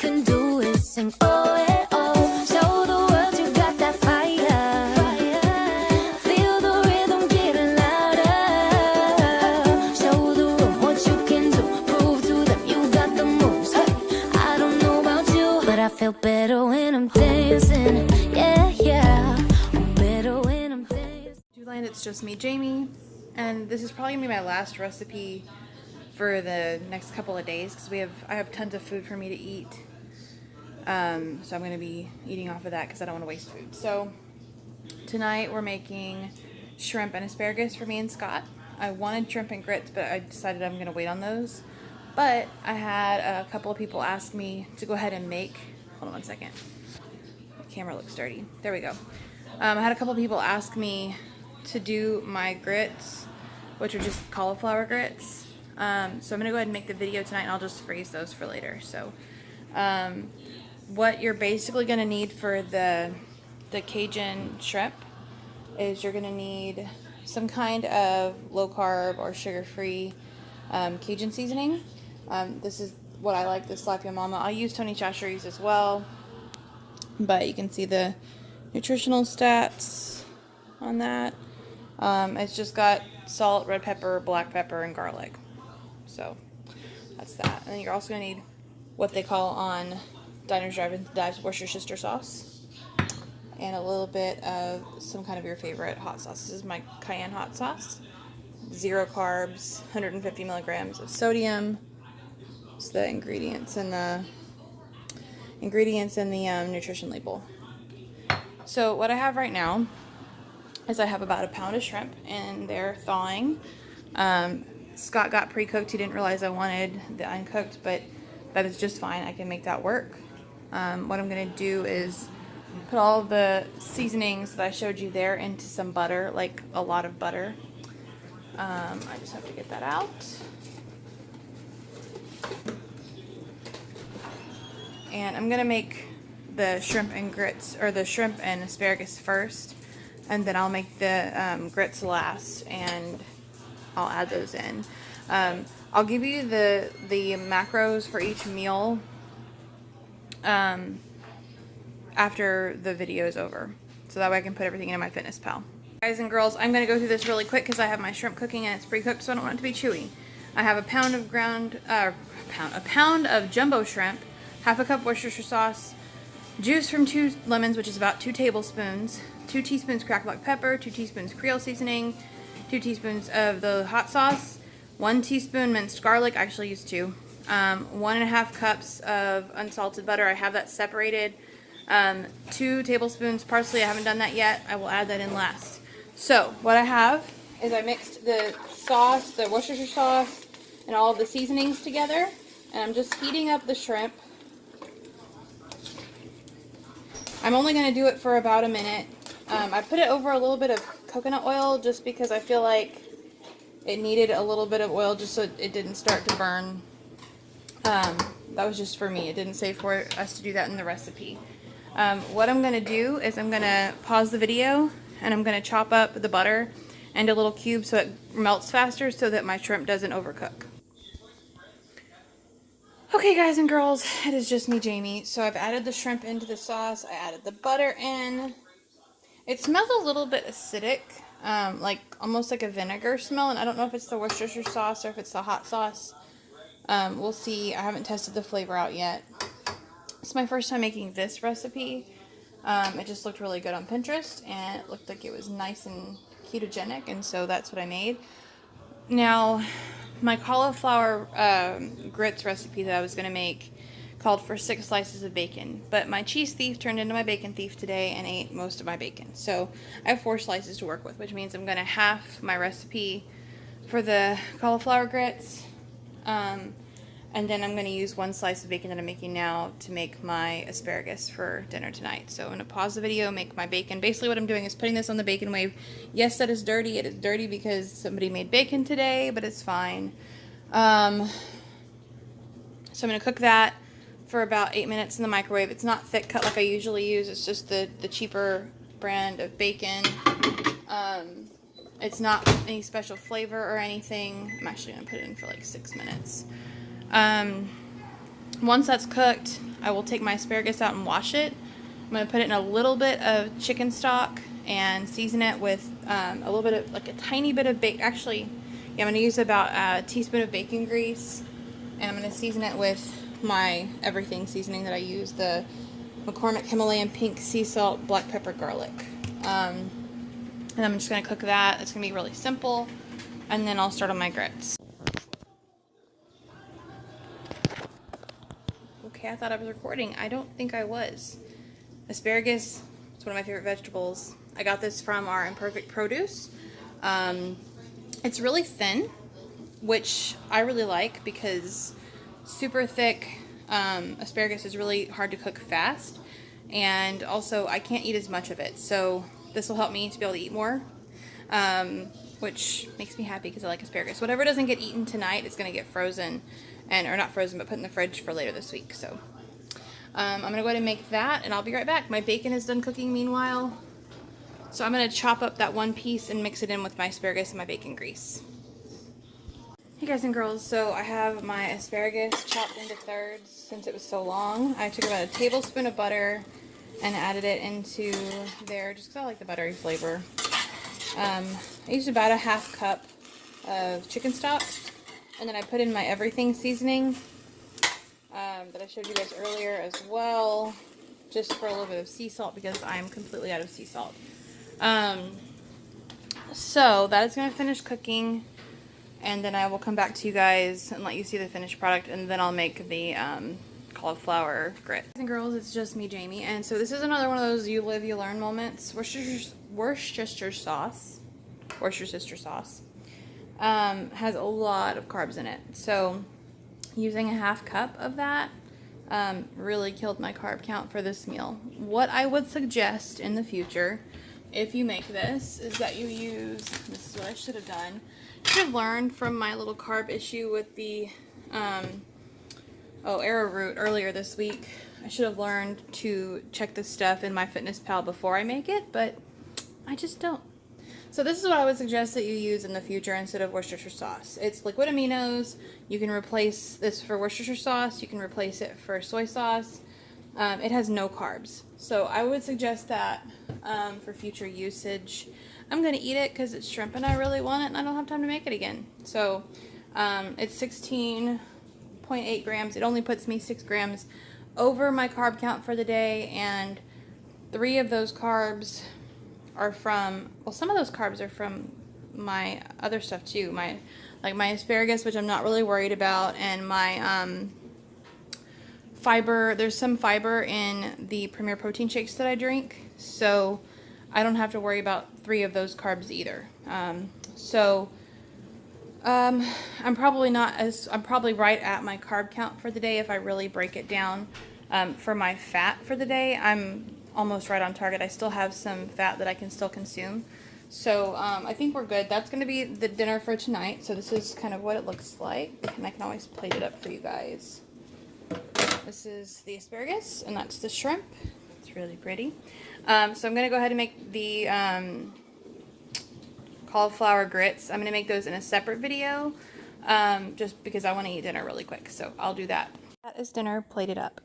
can do is sing oh eh, oh. Show the world you got that fire. Feel the rhythm getting louder. Show the room what you can do. Prove to them you got the moves. Hey, I don't know about you, but I feel better when I'm dancing. Yeah, yeah. I'm better when I'm dancing. Land, it's just me, Jamie, and this is probably gonna be my last recipe for the next couple of days because I have tons of food for me to eat. So I'm gonna be eating off of that because I don't want to waste food. So tonight we're making shrimp and asparagus for me and Scott. I wanted shrimp and grits, but I decided I'm gonna wait on those. But I had a couple of people ask me to go ahead and make. Hold on one second. The camera looks dirty. There we go. I had a couple of people ask me to do my grits, which are just cauliflower grits. So I'm gonna go ahead and make the video tonight, and I'll just freeze those for later. So what you're basically gonna need for the Cajun shrimp is you're gonna need some kind of low carb or sugar-free Cajun seasoning. This is what I like, the Slap Your Mama. I'll use Tony Chachere's as well, but you can see the nutritional stats on that. It's just got salt, red pepper, black pepper, and garlic. So that's that. And then you're also going to need what they call on Diners, Drive-Ins, Dives Worcestershire sauce, and a little bit of some kind of your favorite hot sauce. This is my cayenne hot sauce. 0 carbs, 150 milligrams of sodium. It's the ingredients in the nutrition label. So what I have right now is I have about a pound of shrimp, and they're thawing. Scott got pre-cooked. He didn't realize I wanted the uncooked, but that is just fine. I can make that work. What I'm going to do is put all the seasonings that I showed you there into some butter, like a lot of butter. I just have to get that out. And I'm going to make the shrimp and grits, or the shrimp and asparagus first, and then I'll make the grits last, and I'll add those in. I'll give you the macros for each meal after the video is over, so that way I can put everything in my Fitness Pal. Guys and girls, I'm going to go through this really quick because I have my shrimp cooking and it's pre-cooked, so I don't want it to be chewy. I have a pound of jumbo shrimp, half a cup Worcestershire sauce, juice from 2 lemons, which is about 2 tablespoons, 2 teaspoons cracked black pepper, 2 teaspoons Creole seasoning, 2 teaspoons of the hot sauce, 1 teaspoon minced garlic, I actually used 2, 1.5 cups of unsalted butter, I have that separated, 2 tablespoons parsley, I haven't done that yet, I will add that in last. So what I have is I mixed the sauce, the Worcestershire sauce, and all of the seasonings together, and I'm just heating up the shrimp. I'm only going to do it for about a minute. I put it over a little bit of coconut oil just because I feel like it needed a little bit of oil just so it didn't start to burn. That was just for me. It didn't say for us to do that in the recipe. What I'm going to do is I'm going to pause the video and I'm going to chop up the butter into little cubes so it melts faster so that my shrimp doesn't overcook. Okay guys and girls, it is just me, Jamie. So I've added the shrimp into the sauce. I added the butter in. It smells a little bit acidic, like almost like a vinegar smell. And I don't know if it's the Worcestershire sauce or if it's the hot sauce. We'll see. I haven't tested the flavor out yet. It's my first time making this recipe. It just looked really good on Pinterest and it looked like it was nice and ketogenic, and so that's what I made. Now, my cauliflower grits recipe that I was going to make called for 6 slices of bacon, but my cheese thief turned into my bacon thief today and ate most of my bacon. So I have 4 slices to work with, which means I'm going to half my recipe for the cauliflower grits, and then I'm going to use 1 slice of bacon that I'm making now to make my asparagus for dinner tonight. So I'm going to pause the video, make my bacon. Basically what I'm doing is putting this on the bacon wave. Yes, that is dirty. It is dirty because somebody made bacon today, but it's fine. So I'm going to cook that for about 8 minutes in the microwave. It's not thick cut like I usually use. It's just the cheaper brand of bacon. It's not any special flavor or anything. I'm actually going to put it in for like 6 minutes. Once that's cooked, I will take my asparagus out and wash it. I'm going to put it in a little bit of chicken stock and season it with a little bit of, like a tiny bit of actually, yeah, I'm going to use about a teaspoon of bacon grease, and I'm going to season it with my everything seasoning that I use, the McCormick Himalayan pink sea salt, black pepper, garlic. And I'm just going to cook that. It's going to be really simple, and then I'll start on my grits. Okay, I thought I was recording. I don't think I was. Asparagus is one of my favorite vegetables. I got this from our Imperfect Produce. It's really thin, which I really like because super thick asparagus is really hard to cook fast, and also I can't eat as much of it, so this will help me to be able to eat more, which makes me happy because I like asparagus. Whatever doesn't get eaten tonight is going to get frozen, or not frozen, but put in the fridge for later this week. So I'm going to go ahead and make that, and I'll be right back. My bacon is done cooking meanwhile, so I'm going to chop up that one piece and mix it in with my asparagus and my bacon grease. Hey guys and girls, so I have my asparagus chopped into thirds since it was so long. I took about a tablespoon of butter and added it into there just because I like the buttery flavor. I used about a half cup of chicken stock, and then I put in my everything seasoning that I showed you guys earlier as well, just for a little bit of sea salt because I'm completely out of sea salt. So that is going to finish cooking, and then I will come back to you guys and let you see the finished product, and then I'll make the cauliflower grits. Guys and girls, it's just me, Jamie, and so this is another one of those you live, you learn moments. Worcestershire sauce has a lot of carbs in it, so using a half cup of that really killed my carb count for this meal. What I would suggest in the future, if you make this, is that you use, this is what I should have done. I should have learned from my little carb issue with the arrowroot earlier this week. I should have learned to check this stuff in MyFitnessPal before I make it, but I just don't. So this is what I would suggest that you use in the future instead of Worcestershire sauce. It's liquid aminos. You can replace this for Worcestershire sauce. You can replace it for soy sauce. It has no carbs. So I would suggest that for future usage. I'm going to eat it because it's shrimp and I really want it and I don't have time to make it again. So it's 16.8 grams. It only puts me 6 grams over my carb count for the day, and 3 of those carbs are from, well, some of those carbs are from my other stuff too. My asparagus, which I'm not really worried about, and my fiber. There's some fiber in the Premier protein shakes that I drink, so I don't have to worry about 3 of those carbs either. I'm probably right at my carb count for the day if I really break it down. For my fat for the day, I'm almost right on target. I still have some fat that I can still consume. So I think we're good. That's going to be the dinner for tonight. So this is kind of what it looks like, and I can always plate it up for you guys. This is the asparagus, and that's the shrimp. It's really pretty. So I'm going to go ahead and make the cauliflower grits. I'm going to make those in a separate video just because I want to eat dinner really quick. So I'll do that. That is dinner plated up.